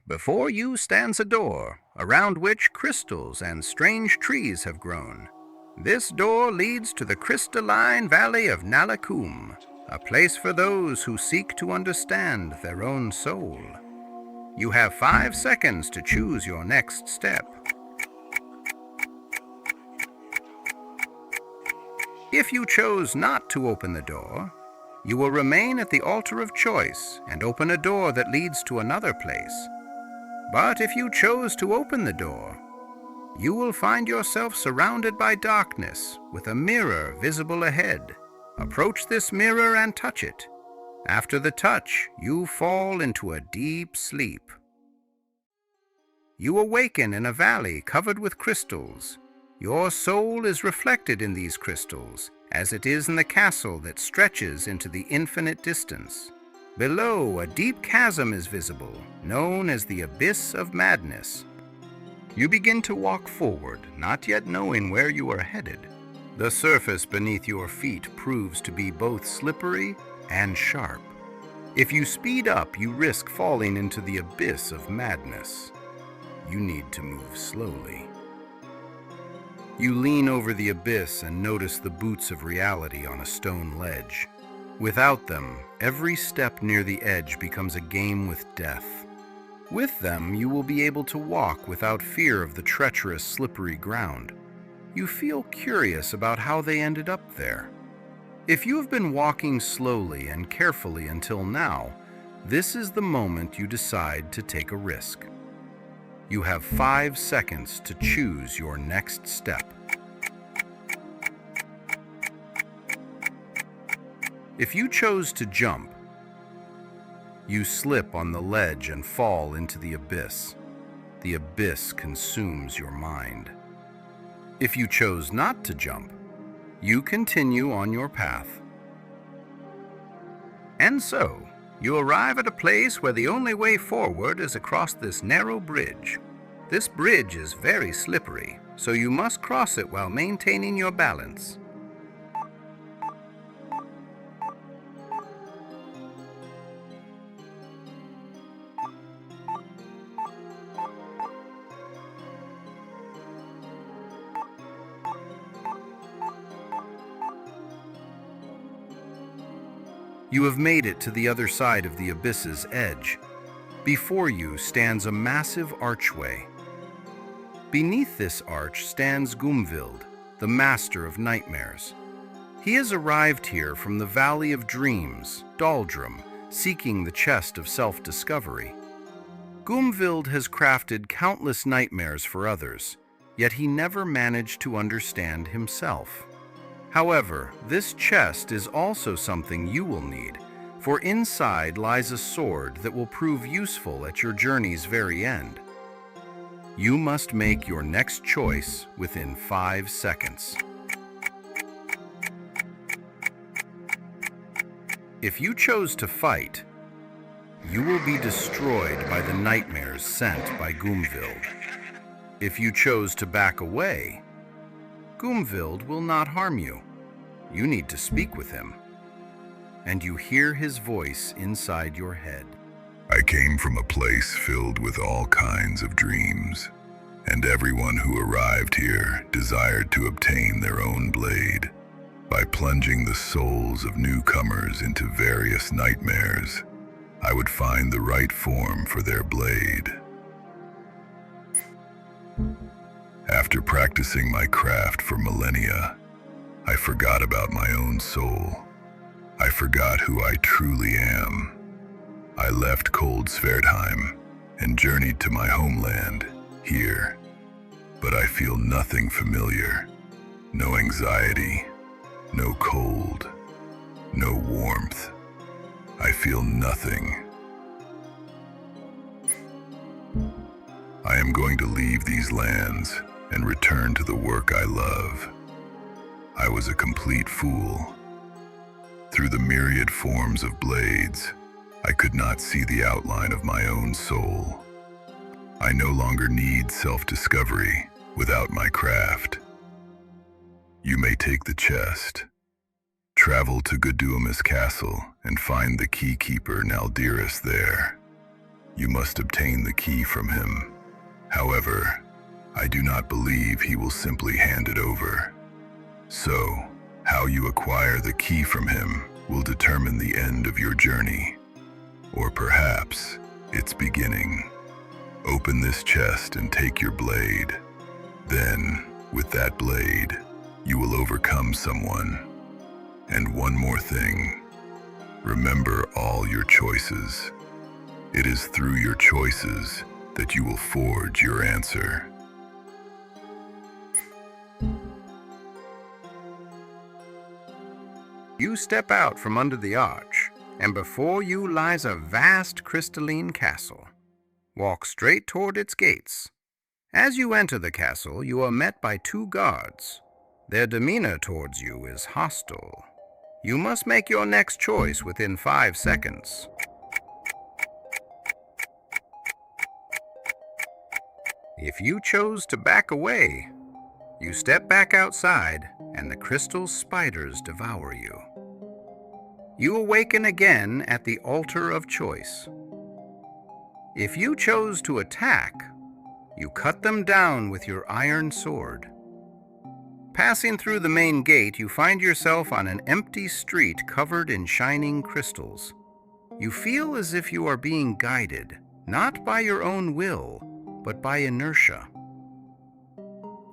Before you stands a door, around which crystals and strange trees have grown. This door leads to the Crystalline Valley of Nalikuum, a place for those who seek to understand their own soul. You have 5 seconds to choose your next step. If you chose not to open the door, you will remain at the altar of choice and open a door that leads to another place. But if you chose to open the door, you will find yourself surrounded by darkness with a mirror visible ahead. Approach this mirror and touch it. After the touch, you fall into a deep sleep. You awaken in a valley covered with crystals. Your soul is reflected in these crystals, as it is in the castle that stretches into the infinite distance. Below, a deep chasm is visible, known as the Abyss of Madness. You begin to walk forward, not yet knowing where you are headed. The surface beneath your feet proves to be both slippery and sharp. If you speed up, you risk falling into the Abyss of Madness. You need to move slowly. You lean over the abyss and notice the boots of reality on a stone ledge. Without them, every step near the edge becomes a game with death. With them, you will be able to walk without fear of the treacherous, slippery ground. You feel curious about how they ended up there. If you have been walking slowly and carefully until now, this is the moment you decide to take a risk. You have 5 seconds to choose your next step. If you chose to jump, you slip on the ledge and fall into the abyss. The abyss consumes your mind. If you chose not to jump, you continue on your path. And so, you arrive at a place where the only way forward is across this narrow bridge. This bridge is very slippery, so you must cross it while maintaining your balance. You have made it to the other side of the abyss's edge. Before you stands a massive archway. Beneath this arch stands Gumvild, the master of nightmares. He has arrived here from the Valley of Dreams, Doldrum, seeking the chest of self-discovery. Gumvild has crafted countless nightmares for others, yet he never managed to understand himself. However, this chest is also something you will need, for inside lies a sword that will prove useful at your journey's very end. You must make your next choice within 5 seconds. If you chose to fight, you will be destroyed by the nightmares sent by Gumvild. If you chose to back away, Gumvild will not harm you. You need to speak with him, and you hear his voice inside your head. I came from a place filled with all kinds of dreams, and everyone who arrived here desired to obtain their own blade. By plunging the souls of newcomers into various nightmares, I would find the right form for their blade. After practicing my craft for millennia, I forgot about my own soul. I forgot who I truly am. I left cold Sverdheim and journeyed to my homeland, here. But I feel nothing familiar. No anxiety, no cold, no warmth. I feel nothing. I am going to leave these lands and return to the work I love. I was a complete fool. Through the myriad forms of blades, I could not see the outline of my own soul. I no longer need self-discovery without my craft. You may take the chest. Travel to Guduma's castle and find the keykeeper Naldirus there. You must obtain the key from him. However, I do not believe he will simply hand it over. So, how you acquire the key from him will determine the end of your journey, or perhaps its beginning. Open this chest and take your blade. Then, with that blade, you will overcome someone. And one more thing, remember all your choices. It is through your choices that you will forge your answer. You step out from under the arch, and before you lies a vast crystalline castle. Walk straight toward its gates. As you enter the castle, you are met by 2 guards. Their demeanor towards you is hostile. You must make your next choice within 5 seconds. If you chose to back away, you step back outside and the crystal spiders devour you. You awaken again at the altar of choice. If you chose to attack, you cut them down with your iron sword. Passing through the main gate, you find yourself on an empty street covered in shining crystals. You feel as if you are being guided, not by your own will, but by inertia.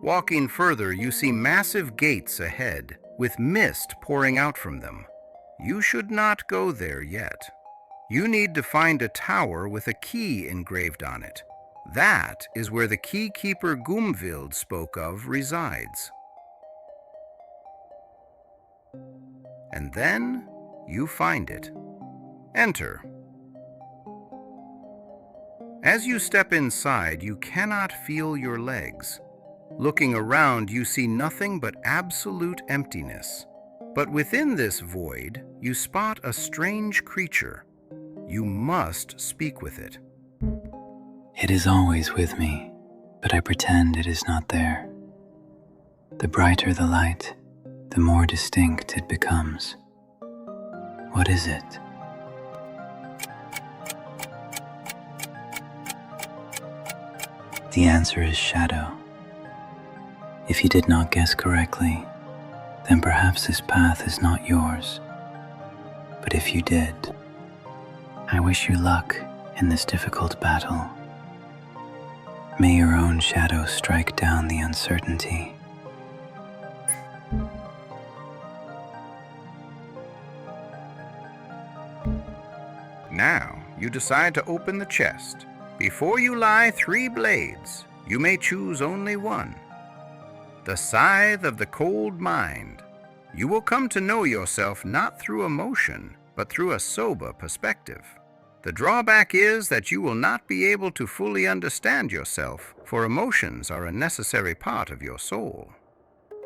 Walking further, you see massive gates ahead, with mist pouring out from them. You should not go there yet. You need to find a tower with a key engraved on it. That is where the keykeeper Gumvild spoke of resides. And then you find it. Enter. As you step inside, you cannot feel your legs. Looking around, you see nothing but absolute emptiness. But within this void, you spot a strange creature. You must speak with it. It is always with me, but I pretend it is not there. The brighter the light, the more distinct it becomes. What is it? The answer is shadow. If you did not guess correctly, then perhaps this path is not yours. But if you did, I wish you luck in this difficult battle. May your own shadow strike down the uncertainty. Now, you decide to open the chest. Before you lie 3 blades. You may choose only one. The scythe of the cold mind. You will come to know yourself not through emotion, but through a sober perspective. The drawback is that you will not be able to fully understand yourself, for emotions are a necessary part of your soul.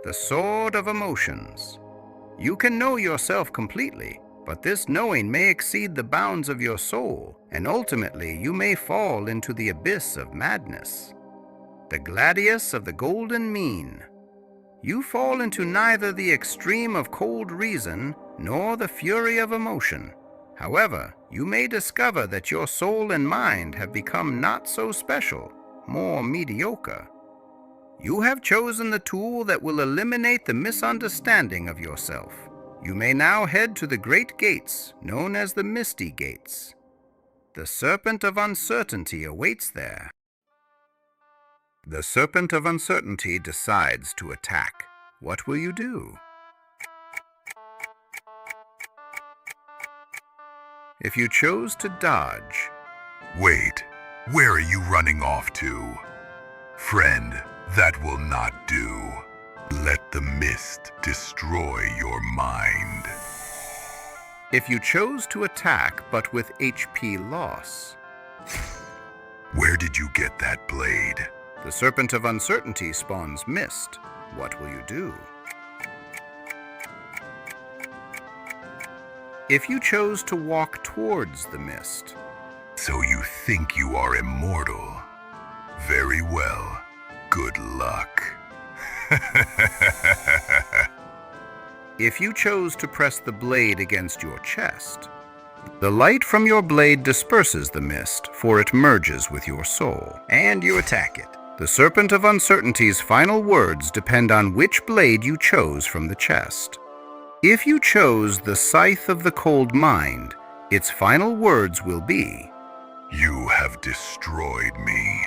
The sword of emotions. You can know yourself completely, but this knowing may exceed the bounds of your soul, and ultimately you may fall into the abyss of madness. The gladius of the golden mean. You fall into neither the extreme of cold reason nor the fury of emotion. However, you may discover that your soul and mind have become not so special, more mediocre. You have chosen the tool that will eliminate the misunderstanding of yourself. You may now head to the great gates, known as the Misty Gates. The Serpent of Uncertainty awaits there. The Serpent of Uncertainty decides to attack. What will you do? If you chose to dodge, Wait, where are you running off to? Friend, that will not do. Let the mist destroy your mind. if you chose to attack but with HP loss, Where did you get that blade? the Serpent of Uncertainty spawns mist. What will you do? If you chose to walk towards the mist, So you think you are immortal? Very well. Good luck. if you chose to press the blade against your chest, The light from your blade disperses the mist, for it merges with your soul, and you attack it. The Serpent of Uncertainty's final words depend on which blade you chose from the chest. If you chose the Scythe of the Cold Mind, its final words will be, You have destroyed me,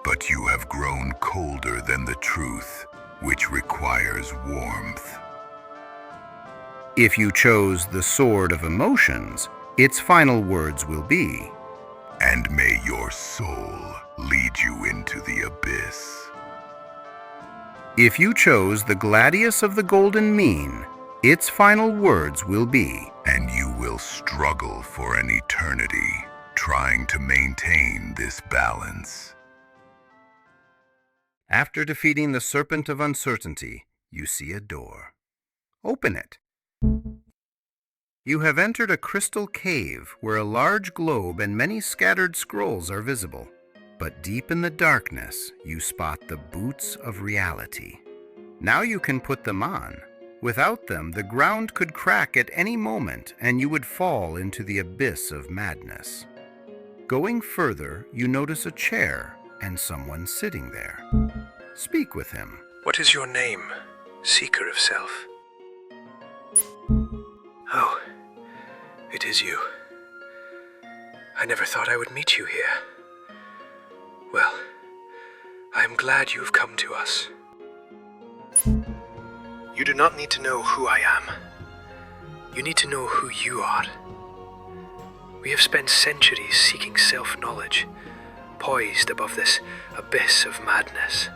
but you have grown colder than the truth, which requires warmth. If you chose the Sword of Emotions, its final words will be, And may your soul lead you into the abyss. If you chose the Gladius of the Golden Mean, its final words will be, And you will struggle for an eternity, trying to maintain this balance. After defeating the Serpent of Uncertainty, you see a door. Open it. You have entered a crystal cave where a large globe and many scattered scrolls are visible. But deep in the darkness, you spot the boots of reality. Now you can put them on. Without them, the ground could crack at any moment and you would fall into the abyss of madness. Going further, you notice a chair and someone sitting there. Speak with him. What is your name, seeker of self? Oh, it is you. I never thought I would meet you here. Well, I am glad you have come to us. You do not need to know who I am. You need to know who you are. We have spent centuries seeking self-knowledge, poised above this abyss of madness.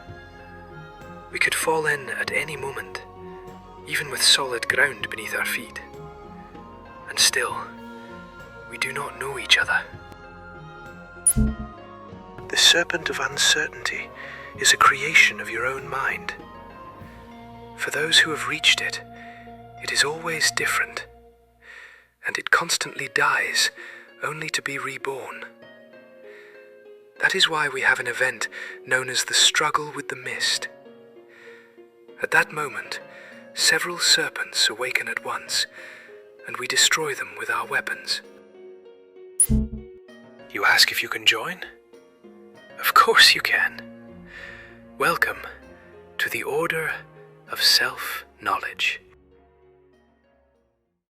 We could fall in at any moment, even with solid ground beneath our feet. And still, we do not know each other. The Serpent of Uncertainty is a creation of your own mind. For those who have reached it, it is always different, and it constantly dies, only to be reborn. That is why we have an event known as the Struggle with the Mist. At that moment, several serpents awaken at once, and we destroy them with our weapons. You ask if you can join? Of course you can. Welcome to the Order of Self-Knowledge.